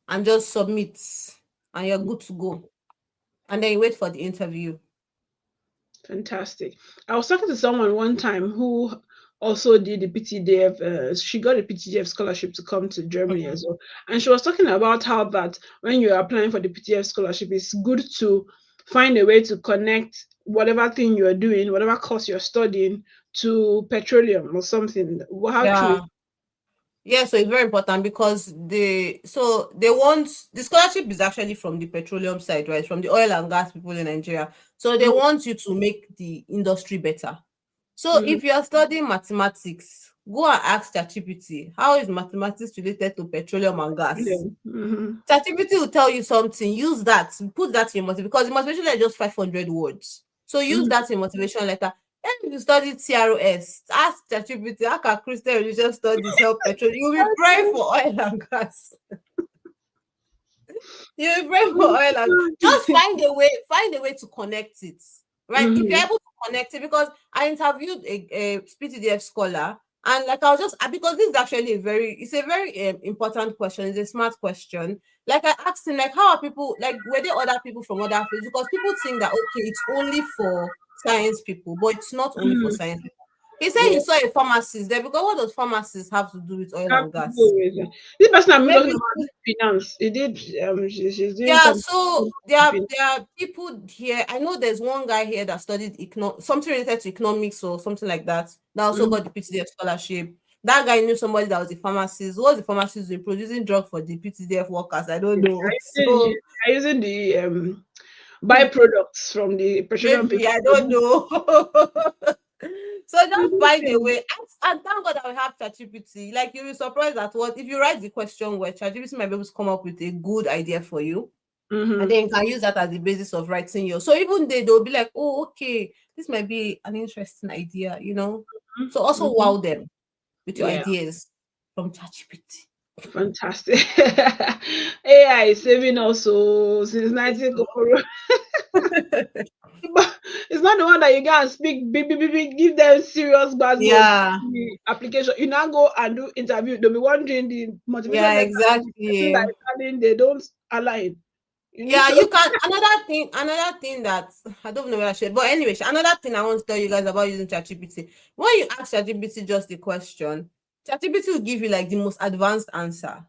and just submit, and you're good to go. And then you wait for the interview. Fantastic. I was talking to someone one time who also did the PTDF. She got a PTDF scholarship to come to Germany Mhm. as well, and she was talking about how that when you're applying for the PTDF scholarship, it's good to find a way to connect whatever thing you're doing, whatever course you're studying, to petroleum or something. How true? Yeah. Yeah, so it's very important because they want the scholarship is actually from the petroleum side, right? From the oil and gas people in Nigeria. So they Mm, want you to make the industry better. So mm, if you're studying mathematics, go and ask ChatGPT, how is mathematics related to petroleum and yeah. gas? Mhm. ChatGPT will tell you something. Use that. Put that in your motivation because the motivation letter is just 500 words. So use Mhm. that in motivation letter. And if you study TROS, ask ChatGPT, how can Christian religious studies help petrol? You'll be praying for oil and gas. You'll be praying for oil and just find a way to connect it. Right? If you're Mhm. able to connect it, because I interviewed a PTDF scholar, and like I was just because this is actually it's a very important question. It's a smart question. Like I asked him, like, how are people like were there other people from other fields? Because people think that okay, it's only for science people, but it's not only for Mhm. science people. He said he Yeah. saw a pharmacist there because what does pharmacists have to do with oil Have and to do gas? with it. This person I'm talking Maybe about is finance. He did. She's doing yeah, something. so there are people here. I know there's one guy here that studied something related to economics or something like that. That also Mhm. got the PTDF scholarship. That guy knew somebody that was a pharmacist. What was the pharmacist doing? Producing drug for the PTDF workers. I don't know. So Are using the byproducts from the petroleum maybe people. I don't know. So just find a way. And thank God that we have ChatGPT. Like you'll be surprised at what if you write the question where ChatGPT might be able to come up with a good idea for you. And Mm-hmm. then you can use that as the basis of writing your. So even they'll be like, oh, okay, this might be an interesting idea. So also Mm-hmm. wow them with your Yeah, ideas from ChatGPT. fantastic. AI is saving us so since Yes, 19 so. Kokoro. But it's not the one that you go and speak, give them serious buzzwords Yeah, the application. You now go and do interview. They'll be wondering the motivation yeah, letter and the person that exactly. is standing, they don't align. You need Yeah, to you can. Another thing that I don't know where I should, but anyway, another thing I want to tell you guys about using ChatGPT. When you ask ChatGPT just a question, ChatGPT will give you like the most advanced answer.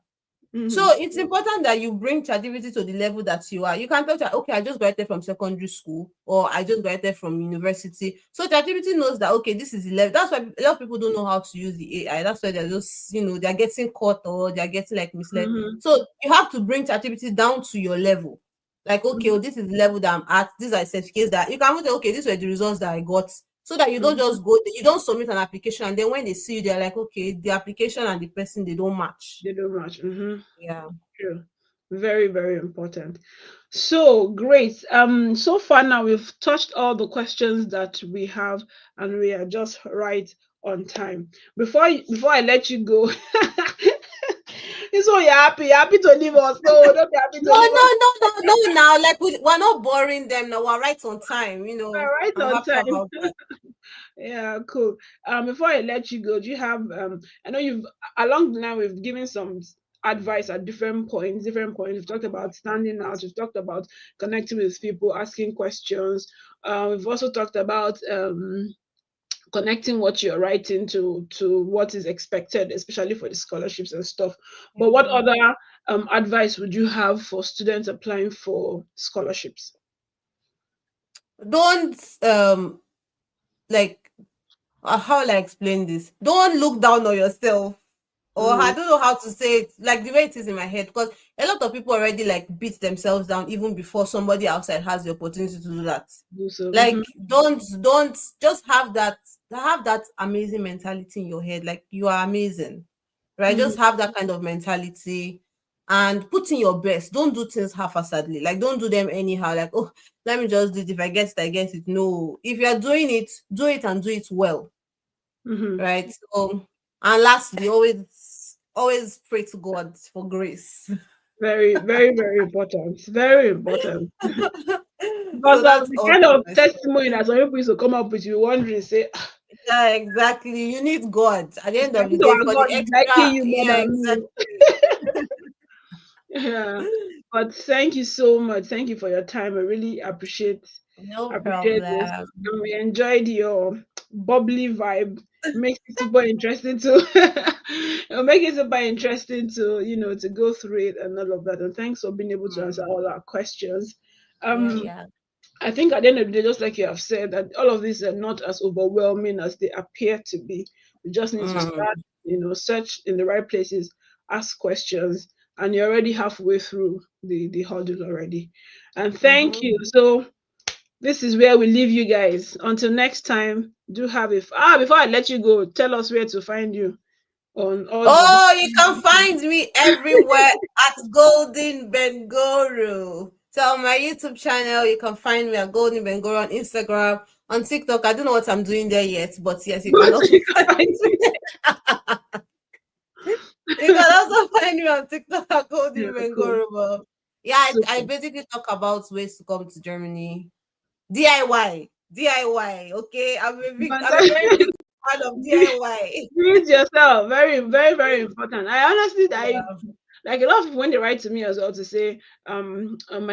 mm-hmm. So it's important that you bring ChatGPT to the level that you are. You can't tell Chat, okay, I just graduated from secondary school or I just graduated from university. So ChatGPT knows that okay, this is the level. That's why a lot of people don't know how to use the AI. That's why they're just they're getting caught or they're getting like misled. Mm-hmm. So you have to bring ChatGPT down to your level. Like okay, Mm-hmm. this is the level that I'm at. These are certificates that you can say okay, these were the results that I got so that you don't Mhm. just go there, you don't submit an application and then when they see you, they're like, okay, the application and the person, they don't match. They don't match. Yeah. True. Very, very important. So great. So far now we've touched all the questions that we have, and we are just right on time. Before I let you go, so you're happy to leave us. No, don't be happy to No, leave no, us. no, no, no. Now, like we're not boring them. Now we're right on time. We're right I'm on happy time. about that. Yeah, cool. Before I let you go, do you have I know you've along the line we've given some advice at different points. We've talked about standing out, we've talked about connecting with people, asking questions. We've also talked about connecting what you're writing to what is expected, especially for the scholarships and stuff. But what Yeah. other advice would you have for students applying for scholarships? Don't like how will I explain this? Don't look down on yourself. Or I Mm, don't know how to say it, like the way it is in my head, because a lot of people already like beat themselves down even before somebody outside has the opportunity to do that. do so. Like don't just have that amazing mentality in your head, like you are amazing, right? Mhm, Just have that kind of mentality and put in your best. Don't do things half-assedly. Like don't do them anyhow. Like, oh, let me just do it. If I get it, I get it. No, if you're doing it, do it and do it well, mhm. right? So, and lastly, always pray to God for grace. Very, very, very important. Very important. Because So that's the all kind from of my side. testimony that some people used to come up with, you wondering, say, "Ah, Yeah, exactly. You need God at the it's end of like the this day our for God the is liking extra. you more Yeah, than me." exactly. Yeah. But thank you so much. Thank you for your time. I really No appreciate this. problem. And we enjoyed your bubbly vibe. Makes it super interesting to it'll make it super interesting to to go through it and all of that. And thanks for being able to answer Mm, all our questions. yeah, Um yeah. I think at the end of the day, just like you have said, that all of these are not as overwhelming as they appear to be. We just need to start, Mm, search in the right places, ask questions, and you're already halfway through the hurdle already. And thank mm-hmm. you. So this is where we leave you guys. Until next time, do have a before I let you go, tell us where to find you on all the Oh, you can find me everywhere at Golden Bengoro. So on my YouTube channel, you can find me at Golden Bengoro on Instagram, on TikTok. I don't know what I'm doing there yet, but yes, you can but also you can find find me. me. You can also find me on TikTok at Yeah, Golden cool. Bengoro. But yeah, I Super. basically talk about ways to come to Germany. DIY. DIY. Okay. I'm a very big fan of DIY. Do it yourself. Very, very, very important. I honestly, I Yeah. like a lot of people when they write to me as well to say, I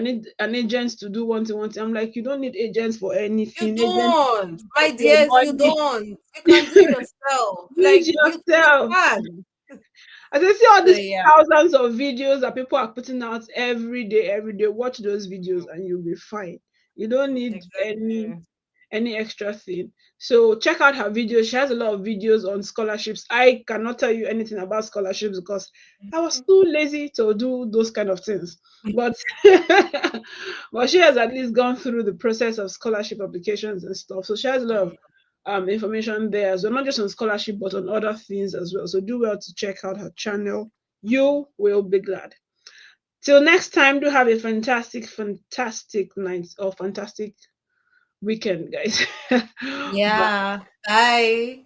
need an agent to do one thing. I'm like, you don't need agents for You anything. Agents don't, my take your dears, you money. don't. You can do it yourself. Do it Like you yourself. can. As I see all So these yeah, thousands of videos that people are putting out every day, every day. Watch those videos and you'll be fine. You don't need exactly. any extra thing. So check out her videos. She has a lot of videos on scholarships. I cannot tell you anything about scholarships because I was too lazy to do those kind of things. But but she has at least gone through the process of scholarship applications and stuff. So she has a lot of information there as well, not just on scholarship but on other things as well. So do well to check out her channel. You will be glad. Till next time, do have a fantastic, fantastic night or fantastic weekend, guys. Bye. Yeah. Bye.